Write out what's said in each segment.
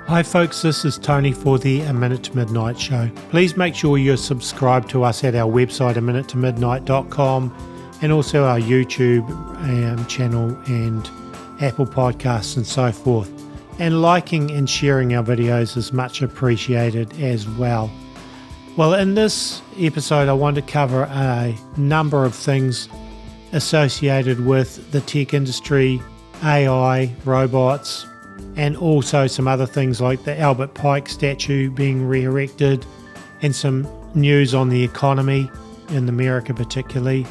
Hi folks, this is Tony for the A Minute to Midnight show. Please make sure you're subscribed to us at our website aminutomidnight.com and also our YouTube channel and Apple Podcasts and so forth. And liking and sharing our videos is much appreciated as well. Well, in this episode I want to cover a number of things associated with the tech industry, AI, robots, and also some other things like the Albert Pike statue being re-erected and some news on the economy in America particularly.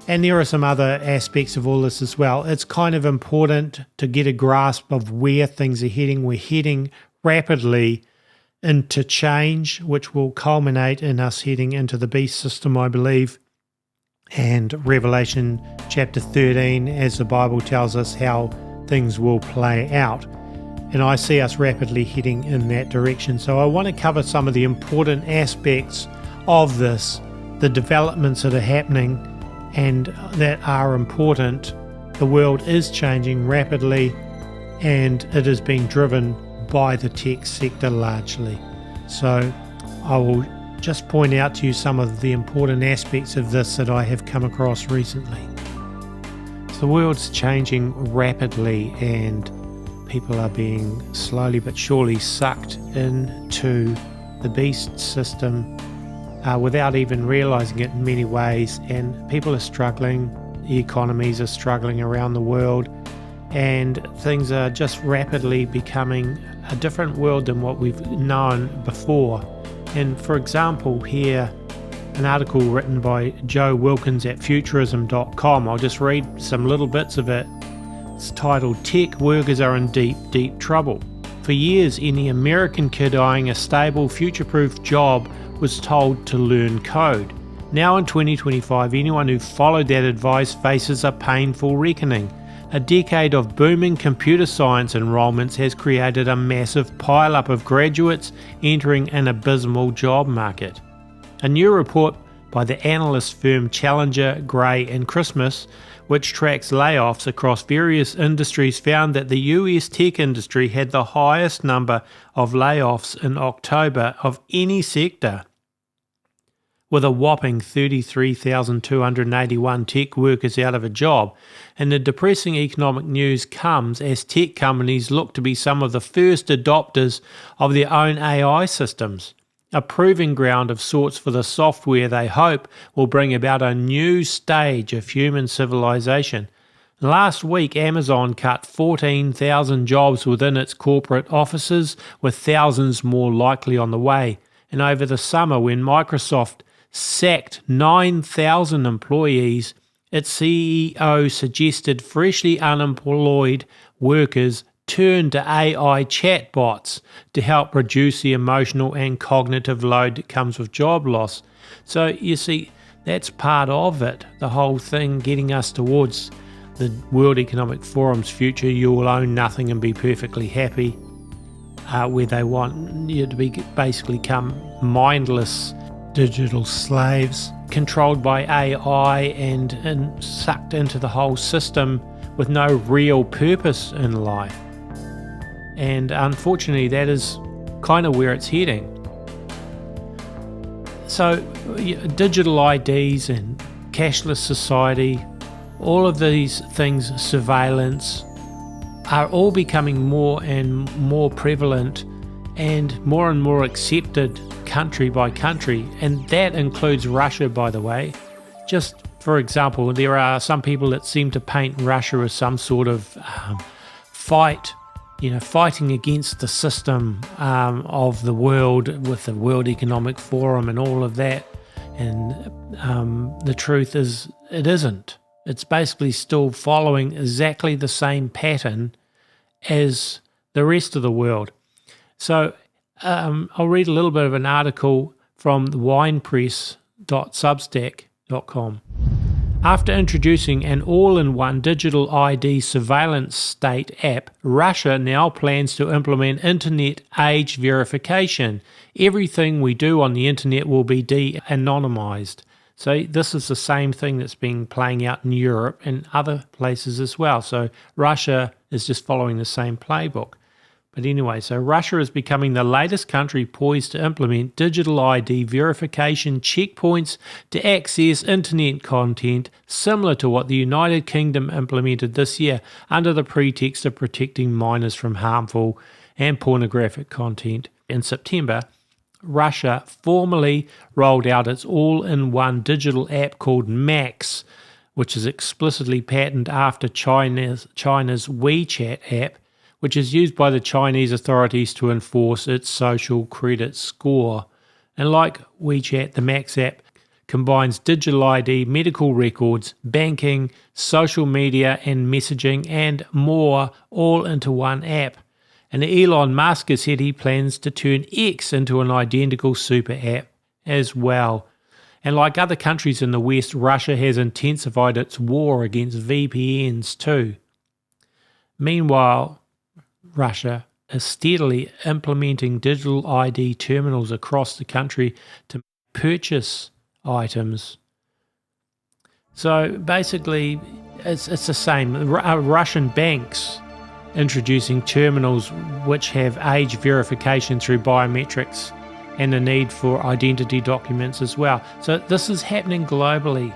And there are some other aspects of all this as well. It's kind of important to get a grasp of where things are heading. We're heading rapidly into change, which will culminate in us heading into the beast system, I believe, and Revelation chapter 13, as the Bible tells us how things will play out. And I see us rapidly heading in that direction. So I want to cover some of the important aspects of this, the developments that are happening and that are important. The world is changing rapidly and it is being driven by the tech sector largely. So I will just point out to you some of the important aspects of this that I have come across recently. So the world's changing rapidly and people are being slowly but surely sucked into the beast system without even realizing it in many ways, and people are struggling, the economies are struggling around the world, and things are just rapidly becoming a different world than what we've known before. And for example, here, an article written by Joe Wilkins at futurism.com, I'll just read some little bits of it. It's titled, "Tech Workers Are in Deep, Deep Trouble." For years, any American kid eyeing a stable, future-proof job was told to learn code. Now in 2025, anyone who followed that advice faces a painful reckoning. A decade of booming computer science enrollments has created a massive pile-up of graduates entering an abysmal job market. A new report by the analyst firm Challenger, Gray and Christmas, which tracks layoffs across various industries, found that the US tech industry had the highest number of layoffs in October of any sector, with a whopping 33,281 tech workers out of a job. And the depressing economic news comes as tech companies look to be some of the first adopters of their own AI systems, a proving ground of sorts for the software they hope will bring about a new stage of human civilization. Last week, Amazon cut 14,000 jobs within its corporate offices, with thousands more likely on the way. And over the summer, when Microsoft sacked 9,000 employees, its CEO suggested freshly unemployed workers turn to AI chatbots to help reduce the emotional and cognitive load that comes with job loss. So you see, that's part of it, the whole thing getting us towards the World Economic Forum's future. You will own nothing and be perfectly happy, where they want you to become mindless digital slaves controlled by AI and sucked into the whole system with no real purpose in life. And unfortunately, that is kind of where it's heading. So digital IDs and cashless society, all of these things, surveillance, are all becoming more and more prevalent and more accepted country by country. And that includes Russia, by the way. Just for example, there are some people that seem to paint Russia as some sort of fighting against the system of the world with the World Economic Forum and all of that. And the truth is, it isn't. It's basically still following exactly the same pattern as the rest of the world. So I'll read a little bit of an article from the winepress.substack.com. After introducing an all-in-one digital ID surveillance state app, Russia now plans to implement internet age verification. Everything we do on the internet will be de-anonymized. So this is the same thing that's been playing out in Europe and other places as well. So Russia is just following the same playbook. But anyway, so Russia is becoming the latest country poised to implement digital ID verification checkpoints to access internet content similar to what the United Kingdom implemented this year under the pretext of protecting minors from harmful and pornographic content. In September, Russia formally rolled out its all-in-one digital app called Max, which is explicitly patterned after China's WeChat app, which is used by the Chinese authorities to enforce its social credit score. And like WeChat, the Max app combines digital ID, medical records, banking, social media and messaging and more all into one app. And Elon Musk has said he plans to turn X into an identical super app as well. And like other countries in the West, Russia has intensified its war against VPNs too. Meanwhile, Russia is steadily implementing digital ID terminals across the country to purchase items. So basically, it's the same. Russian banks introducing terminals which have age verification through biometrics and the need for identity documents as well. So this is happening globally.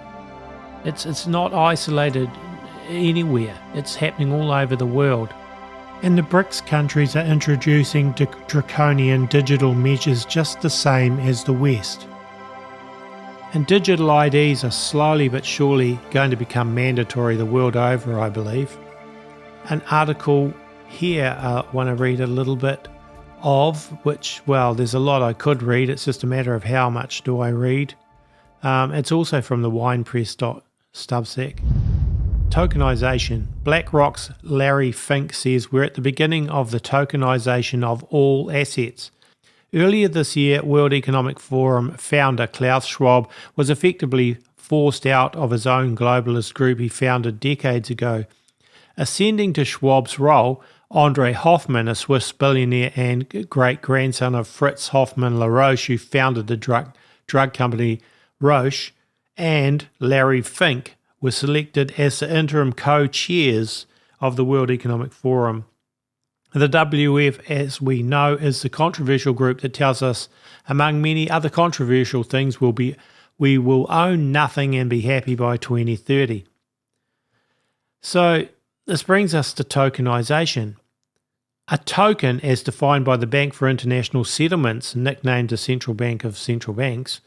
It's not isolated anywhere. It's happening all over the world. And the BRICS countries are introducing draconian digital measures just the same as the West. And digital IDs are slowly but surely going to become mandatory the world over, I believe. An article here I want to read a little bit of, which, well, there's a lot I could read. It's just a matter of how much do I read. It's also from the winepress.substack. Tokenization. BlackRock's Larry Fink says we're at the beginning of the tokenization of all assets. Earlier this year, World Economic Forum founder Klaus Schwab was effectively forced out of his own globalist group he founded decades ago. Ascending to Schwab's role, Andre Hoffman, a Swiss billionaire and great-grandson of Fritz Hoffmann LaRoche, who founded the drug company Roche, and Larry Fink were selected as the interim co-chairs of the World Economic Forum. The WF, as we know, is the controversial group that tells us, among many other controversial things, we will own nothing and be happy by 2030. So this brings us to tokenization. A token, as defined by the Bank for International Settlements, nicknamed the central bank of central banks,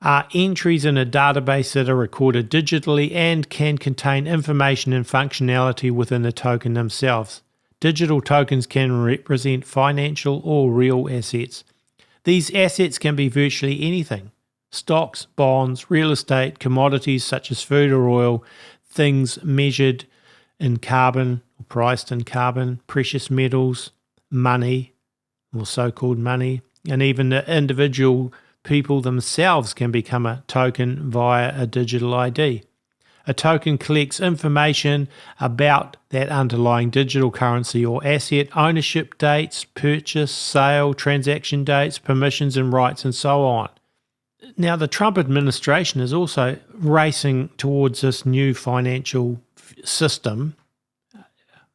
are entries in a database that are recorded digitally and can contain information and functionality within the token themselves. Digital tokens can represent financial or real assets. These assets can be virtually anything: stocks, bonds, real estate, commodities such as food or oil, things measured in carbon or priced in carbon, precious metals, money, or so-called money, and even the individual people themselves can become a token via a digital ID. A token collects information about that underlying digital currency or asset, ownership dates, purchase, sale, transaction dates, permissions and rights, and so on. Now, the Trump administration is also racing towards this new financial system,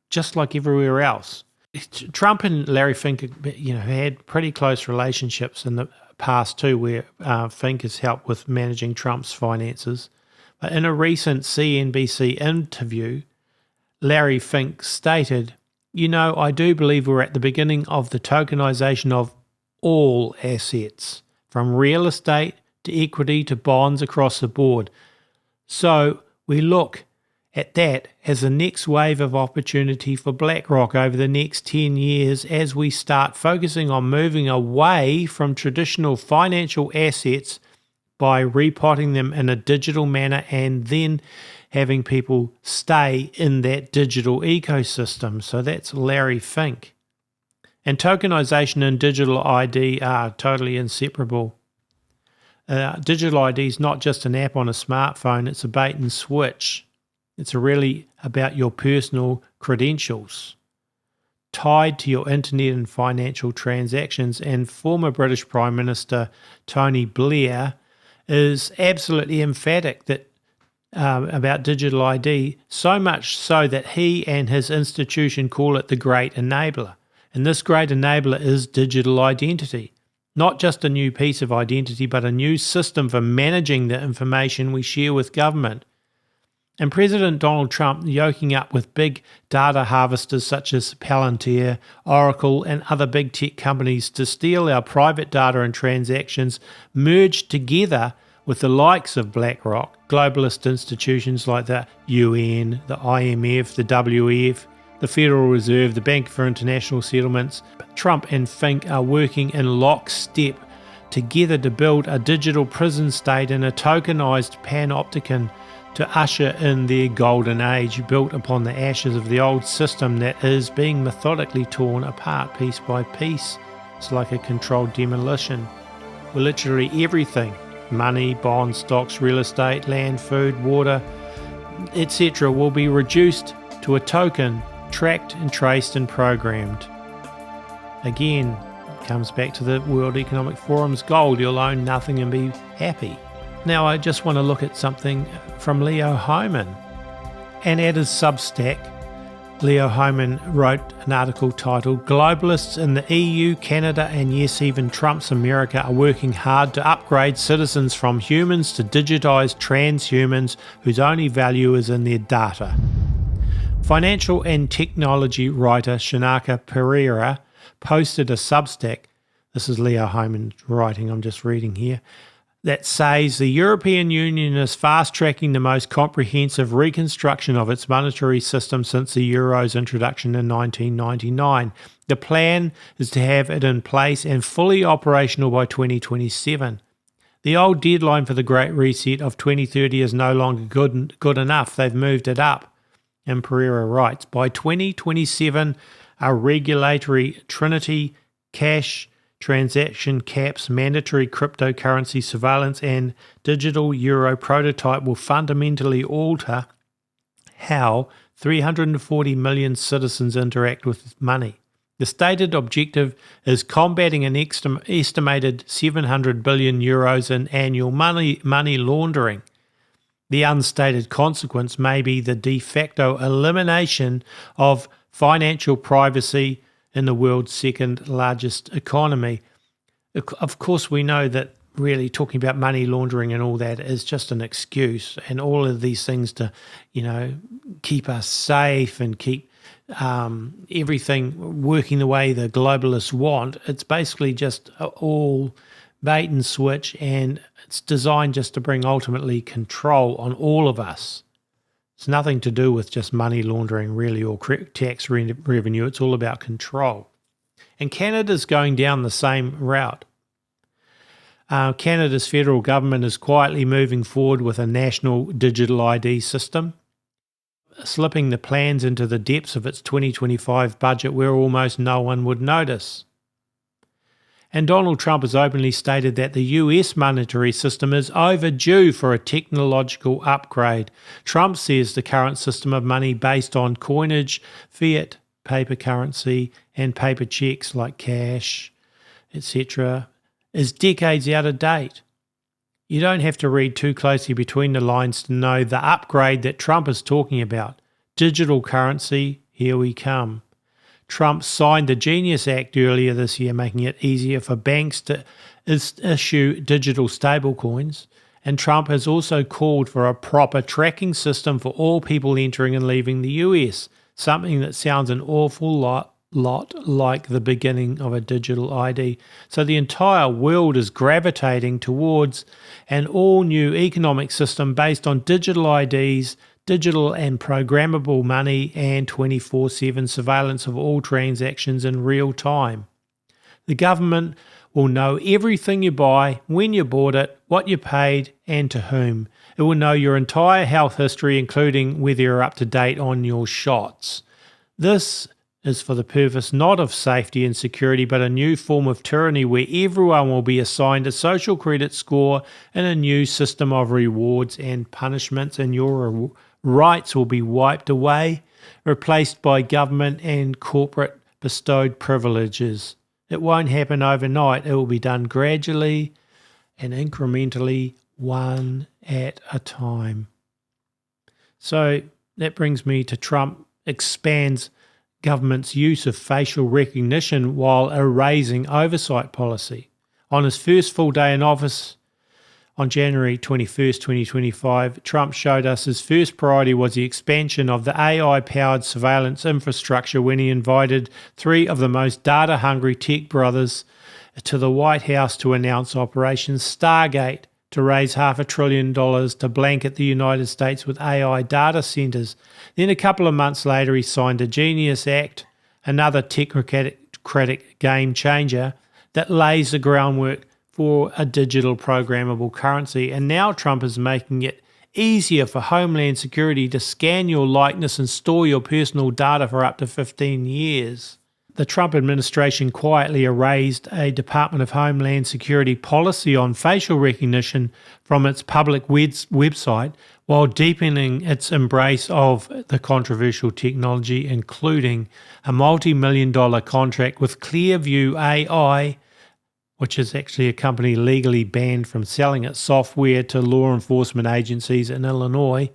just like everywhere else. Trump and Larry Fink, had pretty close relationships in the past too, where Fink has helped with managing Trump's finances. But in a recent CNBC interview, Larry Fink stated, I do believe we're at the beginning of the tokenization of all assets, from real estate to equity to bonds across the board. So we look at that as the next wave of opportunity for BlackRock over the next 10 years as we start focusing on moving away from traditional financial assets by repotting them in a digital manner and then having people stay in that digital ecosystem. So that's Larry Fink. And tokenization and digital ID are totally inseparable. Digital ID is not just an app on a smartphone, it's a bait and switch. It's really about your personal credentials tied to your internet and financial transactions. And former British Prime Minister Tony Blair is absolutely emphatic that about digital ID, so much so that he and his institution call it the Great Enabler. And this great enabler is digital identity. Not just a new piece of identity, but a new system for managing the information we share with government. And President Donald Trump yoking up with big data harvesters such as Palantir, Oracle, and other big tech companies to steal our private data and transactions, merged together with the likes of BlackRock, globalist institutions like the UN, the IMF, the WEF, the Federal Reserve, the Bank for International Settlements. Trump and Fink are working in lockstep together to build a digital prison state and a tokenized panopticon to usher in their golden age, built upon the ashes of the old system that is being methodically torn apart piece by piece. It's like a controlled demolition, where literally everything, money, bonds, stocks, real estate, land, food, water, etc., will be reduced to a token, tracked and traced and programmed. Again, it comes back to the World Economic Forum's goal: you'll own nothing and be happy. Now I just want to look at something from Leo Hohmann. And at his Substack, Leo Hohmann wrote an article titled "Globalists in the EU, Canada and yes, even Trump's America are working hard to upgrade citizens from humans to digitized transhumans whose only value is in their data." Financial and technology writer Shanaka Pereira posted a Substack, this is Leo Hohmann writing, I'm just reading here, that says the European Union is fast-tracking the most comprehensive reconstruction of its monetary system since the euro's introduction in 1999. The plan is to have it in place and fully operational by 2027. The old deadline for the Great Reset of 2030 is no longer good enough. They've moved it up. And Pereira writes, by 2027, a regulatory trinity, cash, transaction caps, mandatory cryptocurrency surveillance, and digital euro prototype will fundamentally alter how 340 million citizens interact with money. The stated objective is combating an estimated 700 billion euros in annual money laundering. The unstated consequence may be the de facto elimination of financial privacy in the world's second largest economy. Of course, we know that really talking about money laundering and all that is just an excuse, and all of these things to, keep us safe and keep everything working the way the globalists want. It's basically just all bait and switch, and it's designed just to bring ultimately control on all of us. It's nothing to do with just money laundering really, or tax revenue. It's all about control. And Canada's going down the same route. Canada's federal government is quietly moving forward with a national digital ID system, slipping the plans into the depths of its 2025 budget where almost no one would notice. And Donald Trump has openly stated that the US monetary system is overdue for a technological upgrade. Trump says the current system of money based on coinage, fiat, paper currency, and paper checks like cash, etc., is decades out of date. You don't have to read too closely between the lines to know the upgrade that Trump is talking about. Digital currency, here we come. Trump signed the Genius Act earlier this year, making it easier for banks to issue digital stablecoins. And Trump has also called for a proper tracking system for all people entering and leaving the US, something that sounds an awful lot like the beginning of a digital ID. So the entire world is gravitating towards an all-new economic system based on digital IDs, digital and programmable money, and 24/7 surveillance of all transactions in real time. The government will know everything you buy, when you bought it, what you paid, and to whom. It will know your entire health history, including whether you're up to date on your shots. This is for the purpose not of safety and security, but a new form of tyranny where everyone will be assigned a social credit score and a new system of rewards and punishments, and your rights will be wiped away, replaced by government and corporate bestowed privileges. It won't happen overnight. It will be done gradually and incrementally, one at a time. So that brings me to Trump expands government's use of facial recognition while erasing oversight policy. On his first full day in office on January 21st, 2025, Trump showed us his first priority was the expansion of the AI-powered surveillance infrastructure when he invited three of the most data-hungry tech brothers to the White House to announce Operation Stargate to raise $500 billion to blanket the United States with AI data centers. Then a couple of months later, he signed a Genius Act, another technocratic game changer that lays the groundwork for a digital programmable currency. And now Trump is making it easier for Homeland Security to scan your likeness and store your personal data for up to 15 years. The Trump administration quietly erased a Department of Homeland Security policy on facial recognition from its public website while deepening its embrace of the controversial technology, including a multi-million-dollar contract with Clearview AI, which is actually a company legally banned from selling its software to law enforcement agencies in Illinois,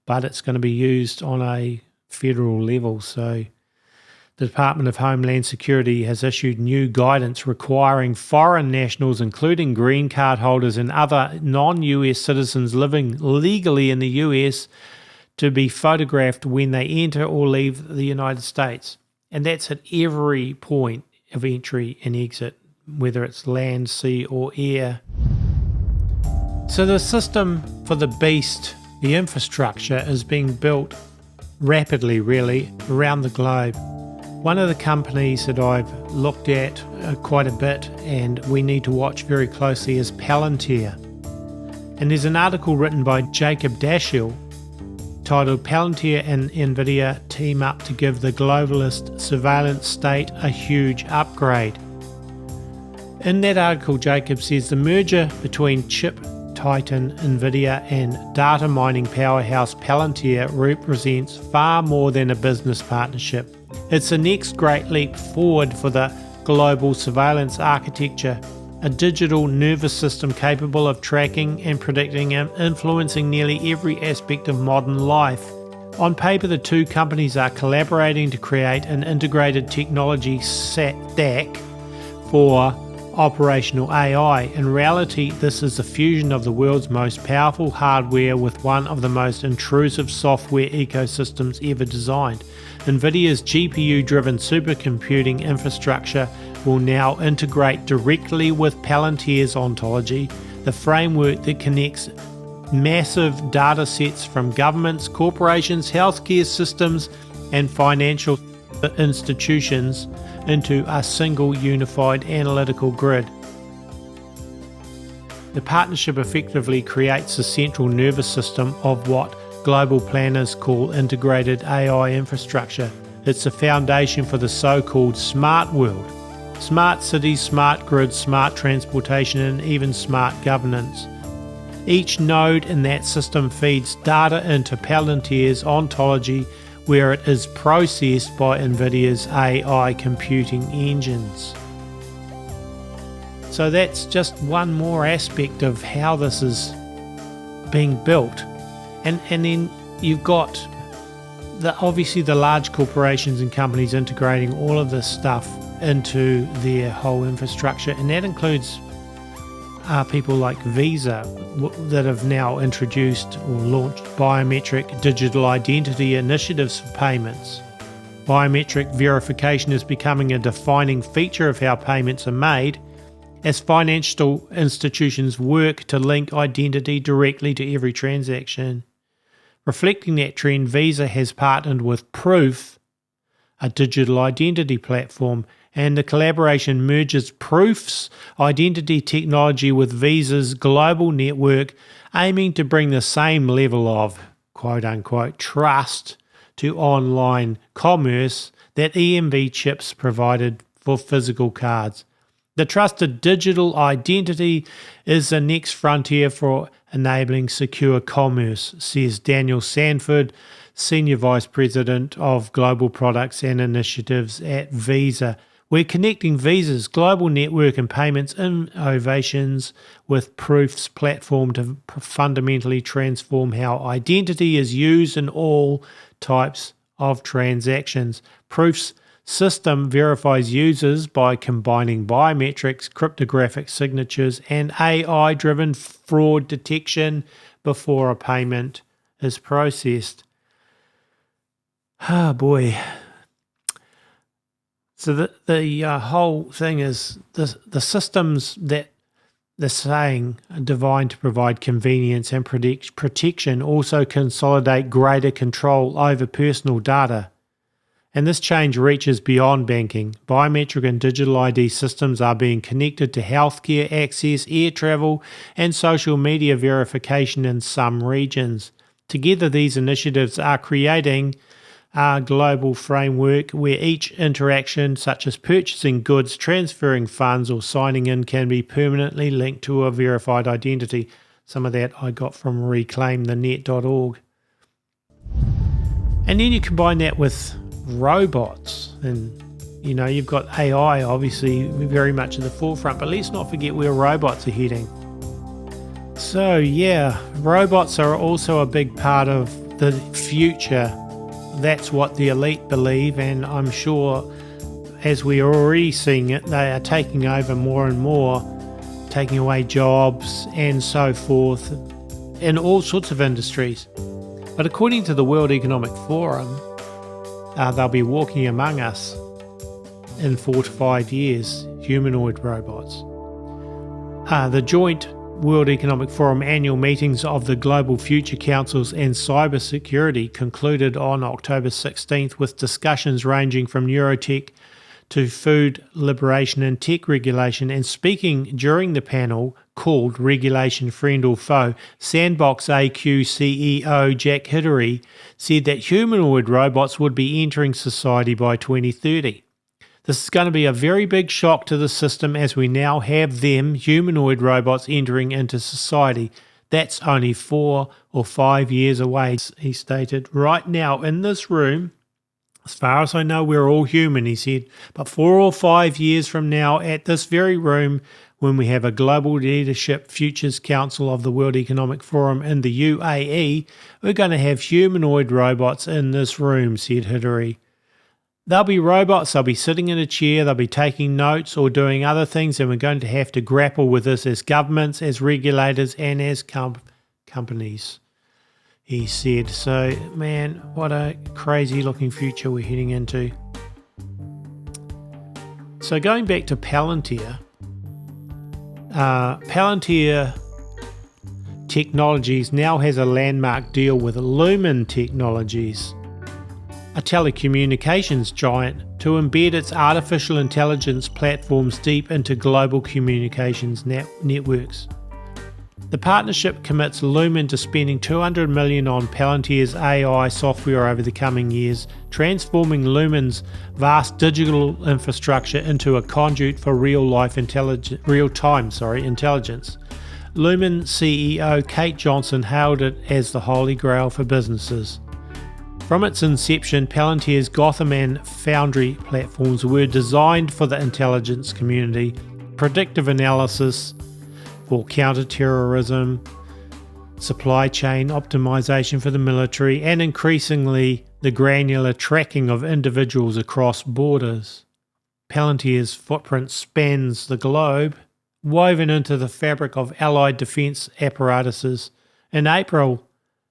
but it's going to be used on a federal level. So the Department of Homeland Security has issued new guidance requiring foreign nationals, including green card holders and other non-US citizens living legally in the US, to be photographed when they enter or leave the United States. And that's at every point of entry and exit, whether it's land, sea, or air. So the system for the beast, the infrastructure, is being built rapidly, really, around the globe. One of the companies that I've looked at quite a bit and we need to watch very closely is Palantir. And there's an article written by Jacob Dashiell titled "Palantir and NVIDIA Team Up to Give the Globalist Surveillance State a Huge Upgrade." In that article, Jacob says the merger between chip titan NVIDIA and data mining powerhouse Palantir represents far more than a business partnership. It's the next great leap forward for the global surveillance architecture, a digital nervous system capable of tracking and predicting and influencing nearly every aspect of modern life. On paper, the two companies are collaborating to create an integrated technology stack for operational AI. In reality, this is the fusion of the world's most powerful hardware with one of the most intrusive software ecosystems ever designed. NVIDIA's GPU-driven supercomputing infrastructure will now integrate directly with Palantir's ontology, the framework that connects massive data sets from governments, corporations, healthcare systems, and financial institutions into a single unified analytical grid. The partnership effectively creates the central nervous system of what global planners call integrated AI infrastructure. It's the foundation for the so-called smart world. Smart cities, smart grids, smart transportation, and even smart governance. Each node in that system feeds data into Palantir's ontology, where it is processed by NVIDIA's AI computing engines. So that's just one more aspect of how this is being built. And then you've got obviously the large corporations and companies integrating all of this stuff into their whole infrastructure, and that includes people like Visa that have now introduced or launched biometric digital identity initiatives for payments. Biometric verification is becoming a defining feature of how payments are made as financial institutions work to link identity directly to every transaction. Reflecting that trend, Visa has partnered with Proof, a digital identity platform, and the collaboration merges Proof's identity technology with Visa's global network, aiming to bring the same level of quote-unquote trust to online commerce that EMV chips provided for physical cards. The trusted digital identity is the next frontier for enabling secure commerce, says Daniel Sanford, Senior Vice President of Global Products and Initiatives at Visa. We're connecting Visa's global network and payments innovations with Proof's platform to fundamentally transform how identity is used in all types of transactions. Proof's system verifies users by combining biometrics, cryptographic signatures, and AI-driven fraud detection before a payment is processed. Oh boy. So the whole thing is the systems that they're saying are designed to provide convenience and protection also consolidate greater control over personal data. And this change reaches beyond banking. Biometric and digital ID systems are being connected to healthcare access, air travel, and social media verification in some regions. Together, these initiatives are creating a global framework where each interaction, such as purchasing goods, transferring funds, or signing in, can be permanently linked to a verified identity. Some of that I got from reclaimthenet.org. And then you combine that with robots, and you've got AI obviously very much at the forefront, but let's not forget where robots are heading. So yeah, robots are also a big part of the future. That's what the elite believe, and I'm sure as we're already seeing it, they are taking over more and more, taking away jobs and so forth in all sorts of industries. But according to the World Economic Forum, they'll be walking among us in 4 to 5 years, humanoid robots. The joint World Economic Forum annual meetings of the Global Future Councils and Cybersecurity concluded on October 16th with discussions ranging from neurotech to food liberation and tech regulation. And speaking during the panel called Regulation Friend or Foe, Sandbox AQ CEO Jack Hidary said that humanoid robots would be entering society by 2030. This is going to be a very big shock to the system as we now have humanoid robots, entering into society. That's only 4 or 5 years away, he stated. Right now in this room, as far as I know, we're all human, he said. But 4 or 5 years from now, at this very room, when we have a Global Leadership Futures Council of the World Economic Forum in the UAE, we're going to have humanoid robots in this room, said Hidary. They'll be robots, they'll be sitting in a chair, they'll be taking notes or doing other things, and we're going to have to grapple with this as governments, as regulators, and as companies, he said. So, man, what a crazy looking future we're heading into. So going back to Palantir, Palantir Technologies now has a landmark deal with Lumen Technologies, a telecommunications giant, to embed its artificial intelligence platforms deep into global communications networks. The partnership commits Lumen to spending $200 million on Palantir's AI software over the coming years, transforming Lumen's vast digital infrastructure into a conduit for real-time intelligence. Lumen CEO Kate Johnson hailed it as the holy grail for businesses. From its inception, Palantir's Gotham and Foundry platforms were designed for the intelligence community, predictive analysis for counter-terrorism, supply chain optimization for the military, and increasingly the granular tracking of individuals across borders. Palantir's footprint spans the globe, woven into the fabric of allied defence apparatuses. In April,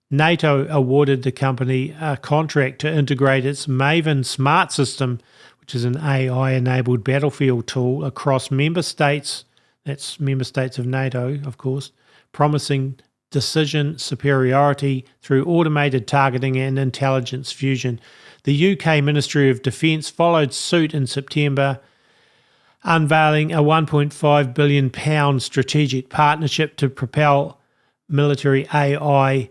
NATO awarded the company a contract to integrate its Maven Smart System, which is an AI-enabled battlefield tool, across member states. That's member states of NATO, of course, promising decision superiority through automated targeting and intelligence fusion. The UK Ministry of Defence followed suit in September, unveiling a £1.5 billion strategic partnership to propel military AI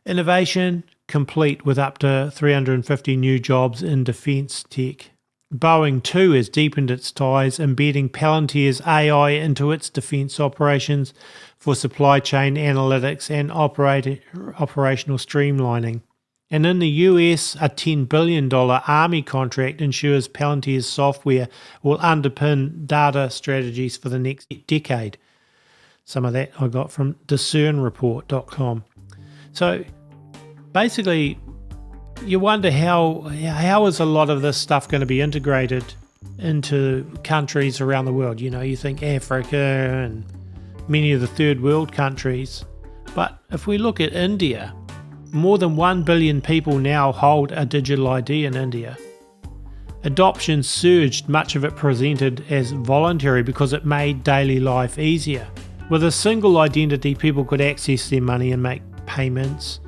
innovation, complete with up to 350 new jobs in defence tech. Boeing too has deepened its ties, embedding Palantir's AI into its defence operations for supply chain analytics and operational streamlining. And in the US, a $10 billion Army contract ensures Palantir's software will underpin data strategies for the next decade. Some of that I got from discernreport.com. So basically, you wonder how is a lot of this stuff going to be integrated into countries around the world. You think Africa and many of the third world countries. But if we look at India, more than 1 billion people now hold a digital ID in India. Adoption surged, much of it presented as voluntary because it made daily life easier. With a single identity, people could access their money and make payments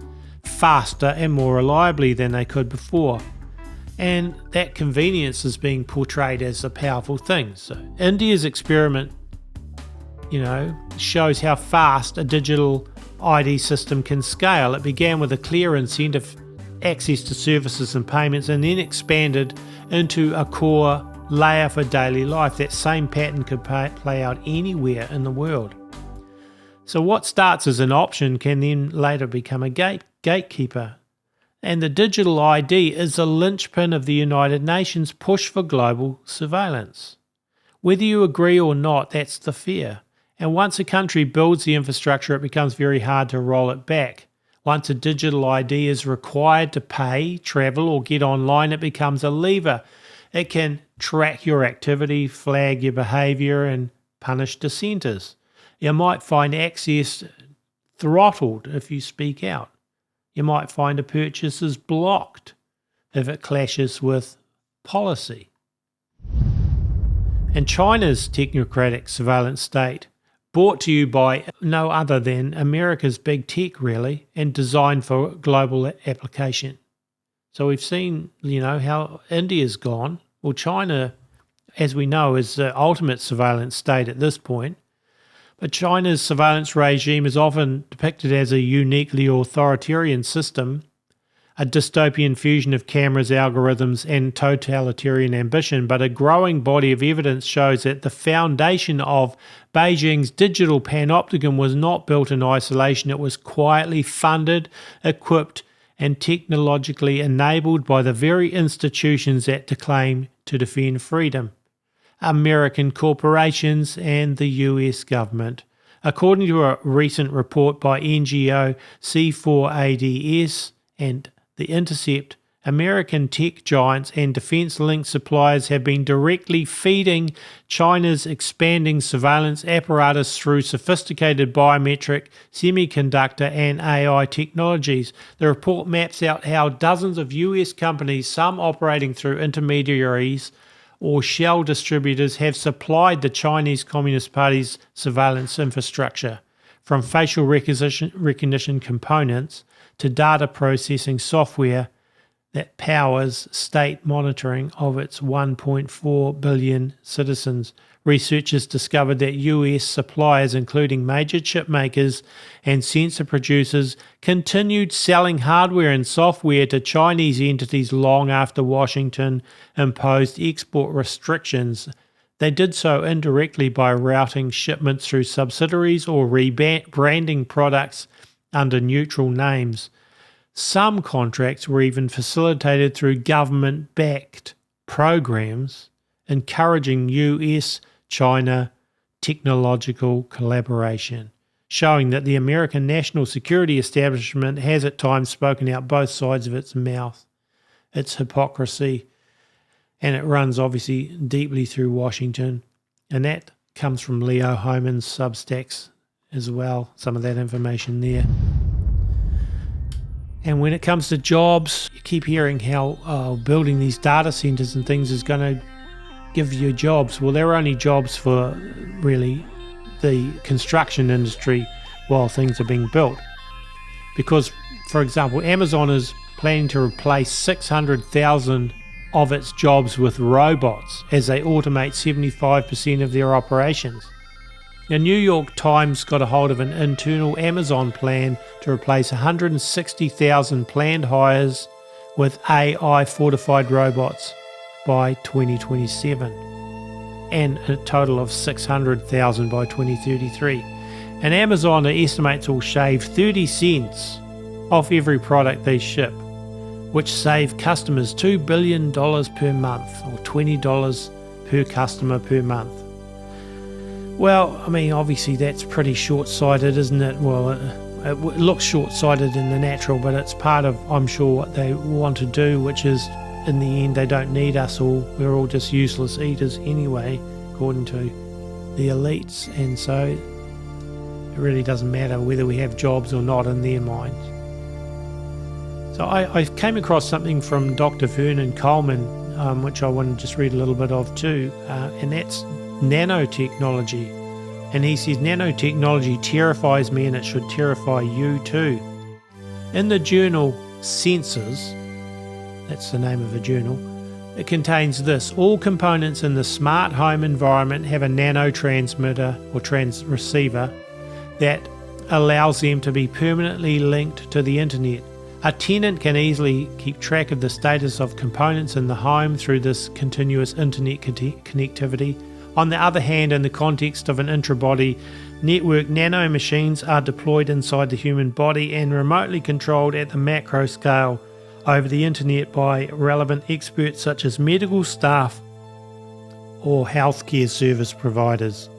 faster and more reliably than they could before. And that convenience is being portrayed as a powerful thing. So India's experiment, shows how fast a digital ID system can scale. It began with a clear incentive, access to services and payments, and then expanded into a core layer for daily life. That same pattern could play out anywhere in the world. So what starts as an option can then later become a gatekeeper. And the digital ID is the linchpin of the United Nations push for global surveillance. Whether you agree or not, that's the fear. And once a country builds the infrastructure, it becomes very hard to roll it back. Once a digital ID is required to pay, travel, or get online, it becomes a lever. It can track your activity, flag your behaviour, and punish dissenters. You might find access throttled if you speak out. You might find a purchase is blocked if it clashes with policy. And China's technocratic surveillance state, brought to you by no other than America's big tech, really, and designed for global application. So we've seen, how India's gone. Well, China, as we know, is the ultimate surveillance state at this point. But China's surveillance regime is often depicted as a uniquely authoritarian system, a dystopian fusion of cameras, algorithms, and totalitarian ambition. But a growing body of evidence shows that the foundation of Beijing's digital panopticon was not built in isolation. It was quietly funded, equipped, and technologically enabled by the very institutions that claim to defend freedom: American corporations and the US government. According to a recent report by NGO C4ADS and The Intercept, American tech giants and defense-linked suppliers have been directly feeding China's expanding surveillance apparatus through sophisticated biometric, semiconductor, and AI technologies. The report maps out how dozens of US companies, some operating through intermediaries or shell distributors, have supplied the Chinese Communist Party's surveillance infrastructure, from facial recognition components to data processing software that powers state monitoring of its 1.4 billion citizens. Researchers discovered that US suppliers, including major chip makers and sensor producers, continued selling hardware and software to Chinese entities long after Washington imposed export restrictions. They did so indirectly by routing shipments through subsidiaries or rebranding products under neutral names. Some contracts were even facilitated through government-backed programs encouraging US-China technological collaboration, showing that the American national security establishment has at times spoken out both sides of its mouth. Its hypocrisy, and it runs obviously deeply through Washington, and that comes from Leo Hohmann's Substacks as well, some of that information there. And when it comes to jobs, you keep hearing how building these data centers and things is going to give you jobs. Well, they're only jobs for really the construction industry while things are being built. Because, for example, Amazon is planning to replace 600,000 of its jobs with robots as they automate 75% of their operations. The New York Times got a hold of an internal Amazon plan to replace 160,000 planned hires with AI-fortified robots by 2027, and a total of 600,000 by 2033. And Amazon estimates will shave 30 cents off every product they ship, which save customers $2 billion per month, or $20 per customer per month. Well, I mean, obviously that's pretty short-sighted, isn't it? Well, it looks short-sighted in the natural, but it's part of, I'm sure, what they want to do, which is, in the end, they don't need us all. We're all just useless eaters anyway, according to the elites, and so it really doesn't matter whether we have jobs or not in their minds. So I came across something from Dr. Vernon Coleman, which I want to just read a little bit of too, and that's nanotechnology. And he says, nanotechnology terrifies me and it should terrify you too. In the journal Senses, that's the name of a journal, it contains this: all components in the smart home environment have a nanotransmitter or receiver that allows them to be permanently linked to the internet. A tenant can easily keep track of the status of components in the home through this continuous internet connectivity. On the other hand, in the context of an intra-body network, nanomachines are deployed inside the human body and remotely controlled at the macro scale over the internet by relevant experts such as medical staff or healthcare service providers.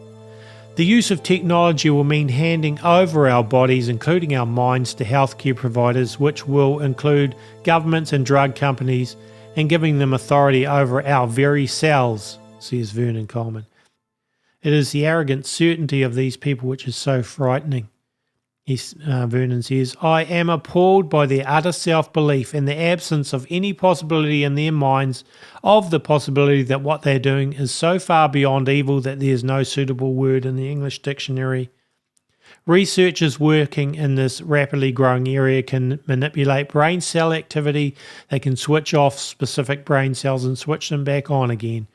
The use of technology will mean handing over our bodies, including our minds, to healthcare providers, which will include governments and drug companies, and giving them authority over our very cells, says Vernon Coleman. It is the arrogant certainty of these people which is so frightening. Vernon says, I am appalled by their utter self-belief and the absence of any possibility in their minds of the possibility that what they're doing is so far beyond evil that there is no suitable word in the English dictionary. Researchers working in this rapidly growing area can manipulate brain cell activity. They can switch off specific brain cells and switch them back on again.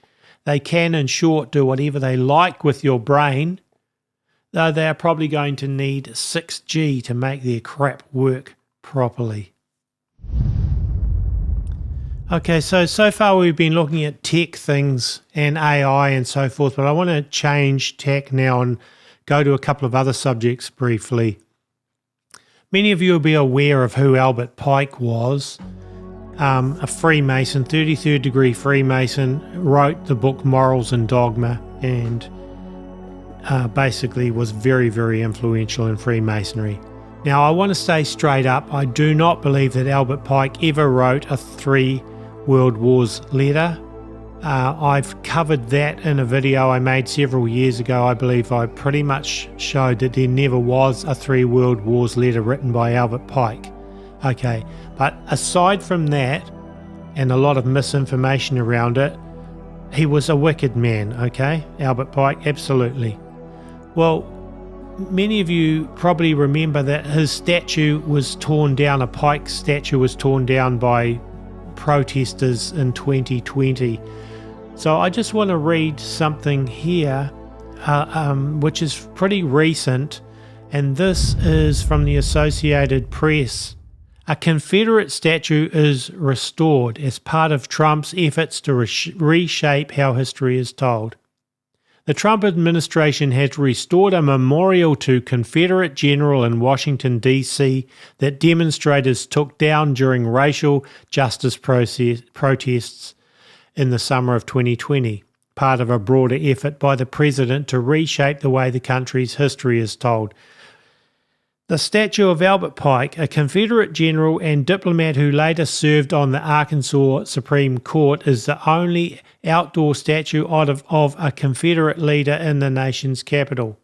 They can, in short, do whatever they like with your brain, though they are probably going to need 6G to make their crap work properly. Okay, so far we've been looking at tech things and AI and so forth, but I want to change tack now and go to a couple of other subjects briefly. Many of you will be aware of who Albert Pike was. A Freemason, 33rd degree Freemason, wrote the book Morals and Dogma, and basically was very, very influential in Freemasonry. Now, I want to say straight up, I do not believe that Albert Pike ever wrote a 3 World Wars letter. I've covered that in a video I made several years ago. I believe I pretty much showed that there never was a 3 World Wars letter written by Albert Pike. Okay, but aside from that, and a lot of misinformation around it, he was a wicked man, okay? Albert Pike, absolutely. Well, many of you probably remember that his statue was torn down, a Pike statue was torn down by protesters in 2020. So I just want to read something here, which is pretty recent, and this is from the Associated Press. A Confederate statue is restored as part of Trump's efforts to reshape how history is told. The Trump administration has restored a memorial to Confederate general in Washington, D.C. that demonstrators took down during racial justice protests in the summer of 2020, part of a broader effort by the president to reshape the way the country's history is told. The statue of Albert Pike, a Confederate general and diplomat who later served on the Arkansas Supreme Court, is the only outdoor statue of a Confederate leader in the nation's capital.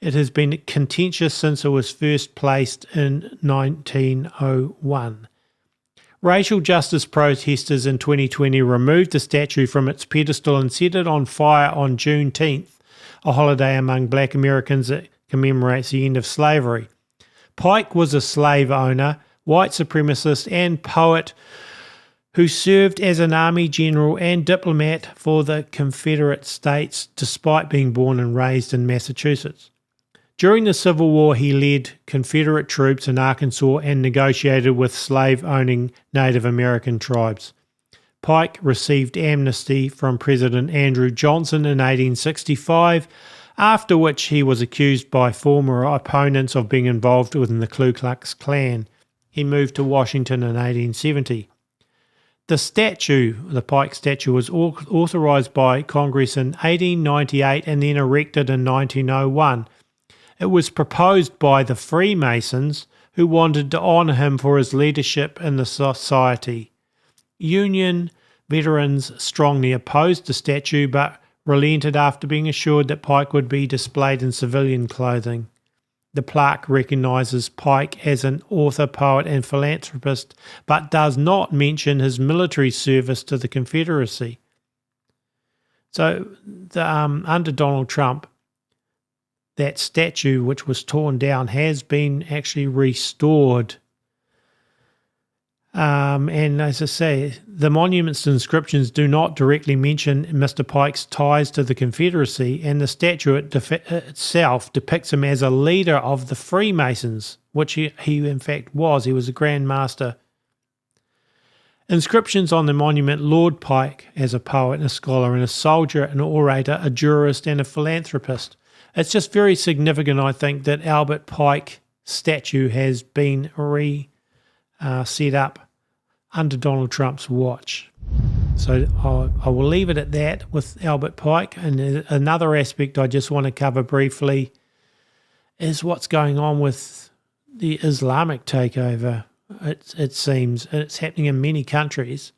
It has been contentious since it was first placed in 1901. Racial justice protesters in 2020 removed the statue from its pedestal and set it on fire on Juneteenth, a holiday among black Americans that commemorates the end of slavery. Pike was a slave owner, white supremacist, and poet who served as an army general and diplomat for the Confederate States despite being born and raised in Massachusetts. During the Civil War, he led Confederate troops in Arkansas and negotiated with slave-owning Native American tribes. Pike received amnesty from President Andrew Johnson in 1865, after which he was accused by former opponents of being involved in the Ku Klux Klan. He moved to Washington in 1870. The statue, the Pike statue, was authorized by Congress in 1898 and then erected in 1901. It was proposed by the Freemasons, who wanted to honour him for his leadership in the society. Union veterans strongly opposed the statue but relented after being assured that Pike would be displayed in civilian clothing. The plaque recognises Pike as an author, poet and philanthropist, but does not mention his military service to the Confederacy. So under Donald Trump, that statue, which was torn down, has been actually restored. And as I say, the monument's inscriptions do not directly mention Mr. Pike's ties to the Confederacy, and the statue itself depicts him as a leader of the Freemasons, which he in fact was. He was a Grand Master. Inscriptions on the monument laud Pike as a poet and a scholar and a soldier, an orator, a jurist and a philanthropist. It's just very significant, I think, that Albert Pike statue has been set up under Donald Trump's watch. So I will leave it at that with Albert Pike. And another aspect I just want to cover briefly is what's going on with the Islamic takeover. It seems it's happening in many countries,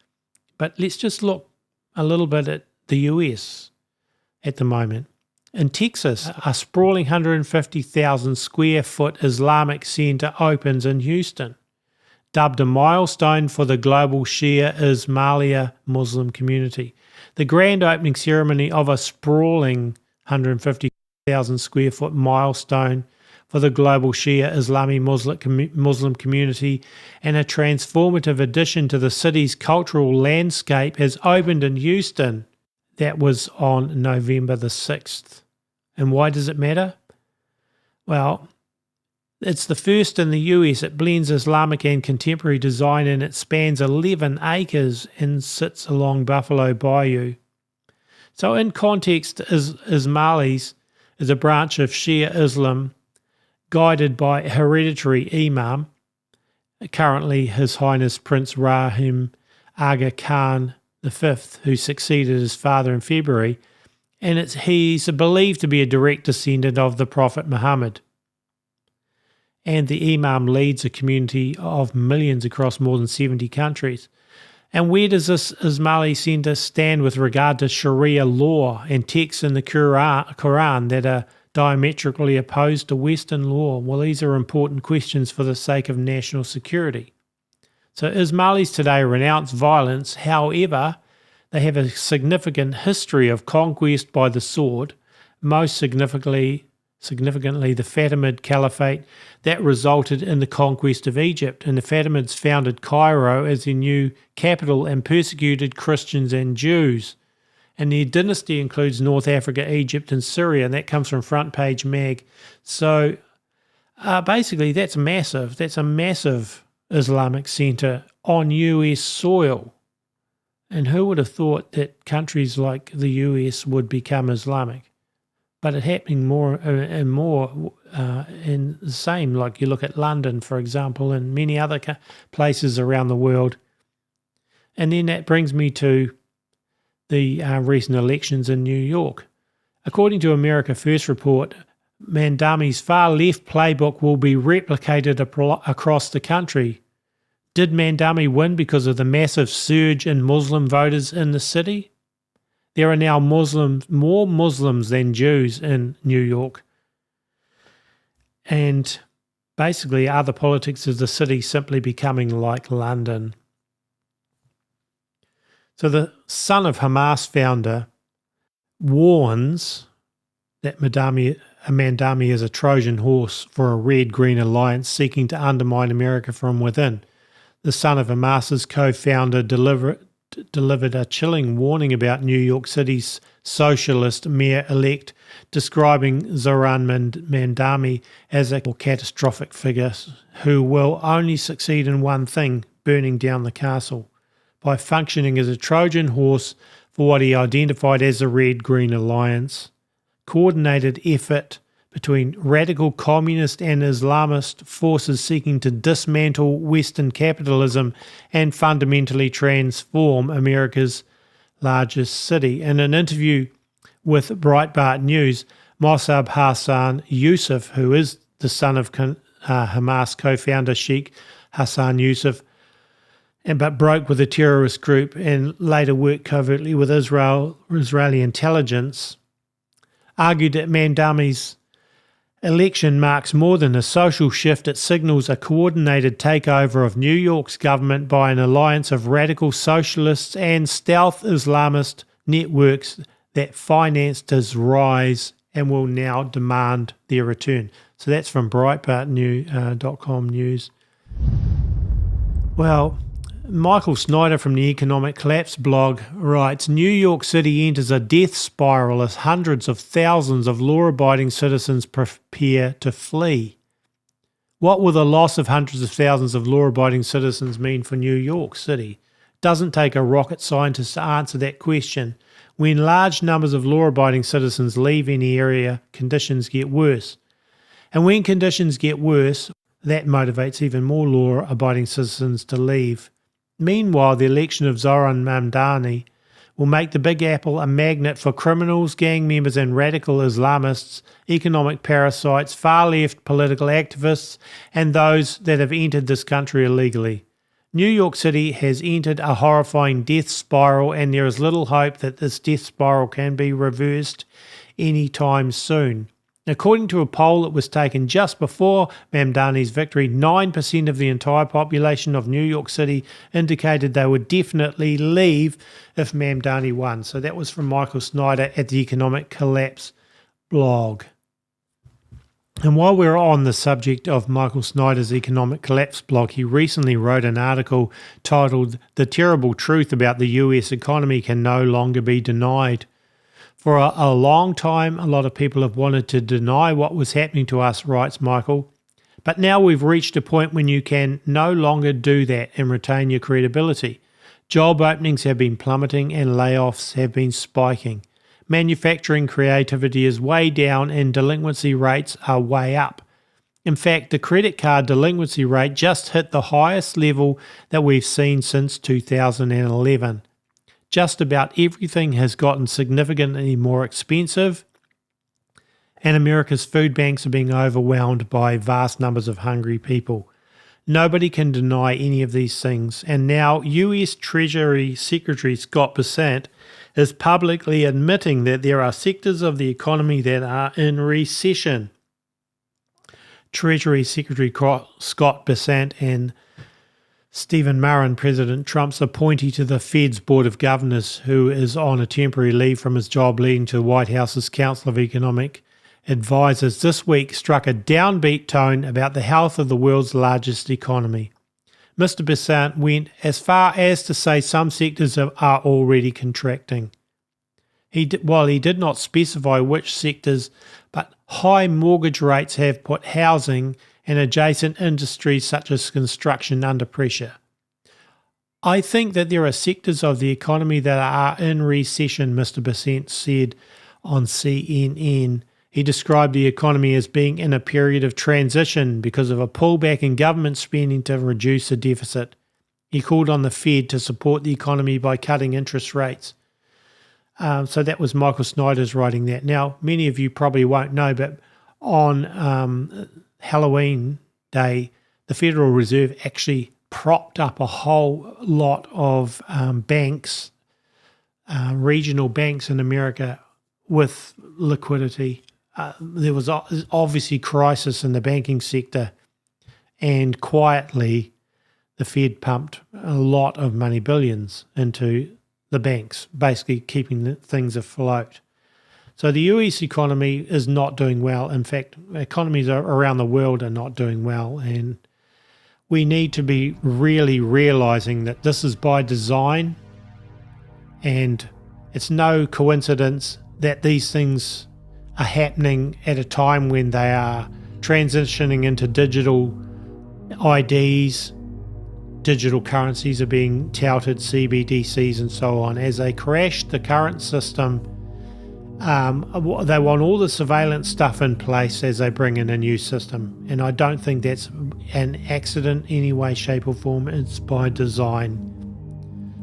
but let's just look a little bit at the US at the moment. In Texas, a sprawling 150,000 square foot Islamic centre opens in Houston, dubbed a milestone for the global Shia Ismailia Muslim community. The grand opening ceremony of a sprawling 150,000 square foot milestone for the global Shia Islamic Muslim community and a transformative addition to the city's cultural landscape has opened in Houston. That was on November the 6th. And why does it matter? Well, it's the first in the US. It blends Islamic and contemporary design, and it spans 11 acres and sits along Buffalo Bayou. So in context, Ismailis is a branch of Shia Islam guided by a hereditary imam, currently His Highness Prince Rahim Aga Khan V, who succeeded his father in February, and he's believed to be a direct descendant of the Prophet Muhammad. And the imam leads a community of millions across more than 70 countries. And where does this Ismaili centre stand with regard to Sharia law and texts in the Quran that are diametrically opposed to Western law? Well, these are important questions for the sake of national security. So Ismailis today renounce violence. However, they have a significant history of conquest by the sword, most significantly the Fatimid Caliphate that resulted in the conquest of Egypt. And the Fatimids founded Cairo as their new capital and persecuted Christians and Jews. And their dynasty includes North Africa, Egypt and Syria, and that comes from Front Page Mag. So basically that's massive. That's a massive Islamic centre on US soil. And who would have thought that countries like the US would become Islamic? But it's happening more and more in the same. Like you look at London, for example, and many other places around the world. And then that brings me to the recent elections in New York. According to America First report, Mandami's far-left playbook will be replicated across the country. Did Mandami win because of the massive surge in Muslim voters in the city? There are now more Muslims than Jews in New York. And basically, other politics of the city simply becoming like London. So the son of Hamas founder warns that Mandami is a Trojan horse for a red-green alliance seeking to undermine America from within. The son of Hamas's co-founder delivered a chilling warning about New York City's socialist mayor-elect, describing Zoran Mandami as a catastrophic figure who will only succeed in one thing, burning down the castle, by functioning as a Trojan horse for what he identified as a Red-Green Alliance, coordinated effort between radical communist and Islamist forces seeking to dismantle Western capitalism and fundamentally transform America's largest city. In an interview with Breitbart News, Mossab Hassan Youssef, who is the son of Hamas co-founder Sheikh Hassan Youssef, but broke with the terrorist group and later worked covertly with Israeli intelligence, argued that Mamdani's election marks more than a social shift. It signals a coordinated takeover of New York's government by an alliance of radical socialists and stealth Islamist networks that financed his rise and will now demand their return. So that's from Breitbart.com news. Well, Michael Snyder from the Economic Collapse blog writes, New York City enters a death spiral as hundreds of thousands of law-abiding citizens prepare to flee. What will the loss of hundreds of thousands of law-abiding citizens mean for New York City? Doesn't take a rocket scientist to answer that question. When large numbers of law-abiding citizens leave any area, conditions get worse. And when conditions get worse, that motivates even more law-abiding citizens to leave. Meanwhile, the election of Zoran Mamdani will make the Big Apple a magnet for criminals, gang members and radical Islamists, economic parasites, far-left political activists, and those that have entered this country illegally. New York City has entered a horrifying death spiral, and there is little hope that this death spiral can be reversed anytime soon. According to a poll that was taken just before Mamdani's victory, 9% of the entire population of New York City indicated they would definitely leave if Mamdani won. So that was from Michael Snyder at the Economic Collapse blog. And while we're on the subject of Michael Snyder's Economic Collapse blog, he recently wrote an article titled "The Terrible Truth About the US Economy Can No Longer Be Denied." For a long time, a lot of people have wanted to deny what was happening to us, writes Michael. But now we've reached a point when you can no longer do that and retain your credibility. Job openings have been plummeting and layoffs have been spiking. Manufacturing creativity is way down and delinquency rates are way up. In fact, the credit card delinquency rate just hit the highest level that we've seen since 2011. Just about everything has gotten significantly more expensive, and America's food banks are being overwhelmed by vast numbers of hungry people. Nobody can deny any of these things, and now US Treasury Secretary Scott Bessent is publicly admitting that there are sectors of the economy that are in recession. Treasury Secretary Scott Bessent and Stephen Murrin, President Trump's appointee to the Fed's Board of Governors, who is on a temporary leave from his job leading to the White House's Council of Economic Advisors, this week struck a downbeat tone about the health of the world's largest economy. Mr. Bessent went as far as to say some sectors are already contracting. While he did not specify which sectors, but high mortgage rates have put housing and adjacent industries such as construction under pressure. I think that there are sectors of the economy that are in recession, Mr. Bessent said on CNN. He described the economy as being in a period of transition because of a pullback in government spending to reduce the deficit. He called on the Fed to support the economy by cutting interest rates. So that was Michael Snyder's writing that. Now, many of you probably won't know, but on Halloween Day, the Federal Reserve actually propped up a whole lot of banks, regional banks in America with liquidity. There was obviously crisis in the banking sector, and quietly the Fed pumped a lot of money, billions, into the banks, basically keeping things afloat. So the US economy is not doing well. In fact, economies around the world are not doing well, and we need to be really realizing that this is by design, and it's no coincidence that these things are happening at a time when they are transitioning into digital IDs, digital currencies are being touted, CBDCs and so on. As they crash the current system, they want all the surveillance stuff in place as they bring in a new system. And I don't think that's an accident in any way, shape or form. It's by design.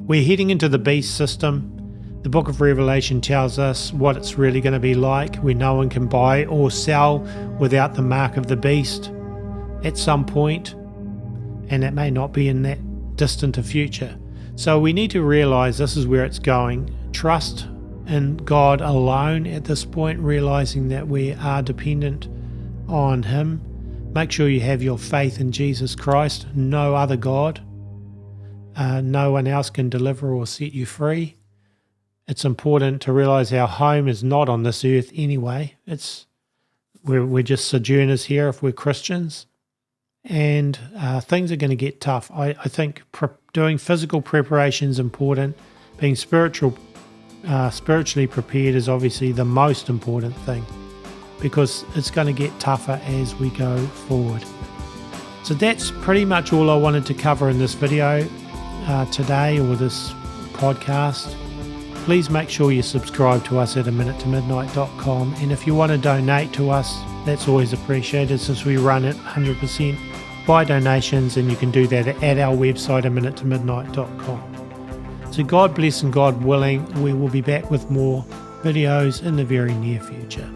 We're heading into the beast system. The book of Revelation tells us what it's really going to be like, where no one can buy or sell without the mark of the beast at some point, and it may not be in that distant a future. So we need to realize this is where it's going. Trust in God alone at this point, realizing that we are dependent on Him. Make sure you have your faith in Jesus Christ, no other God. No one else can deliver or set you free. It's important to realize our home is not on this earth anyway. We're just sojourners here if we're Christians. And things are going to get tough. I think doing physical preparation is important. Being spiritually prepared is obviously the most important thing, because it's going to get tougher as we go forward. So that's pretty much all I wanted to cover in this video today, or this podcast. Please make sure you subscribe to us at aminutemidnight.com, and if you want to donate to us, that's always appreciated, since we run it 100% by donations, and you can do that at our website, aminutemidnight.com. So God bless, and God willing, we will be back with more videos in the very near future.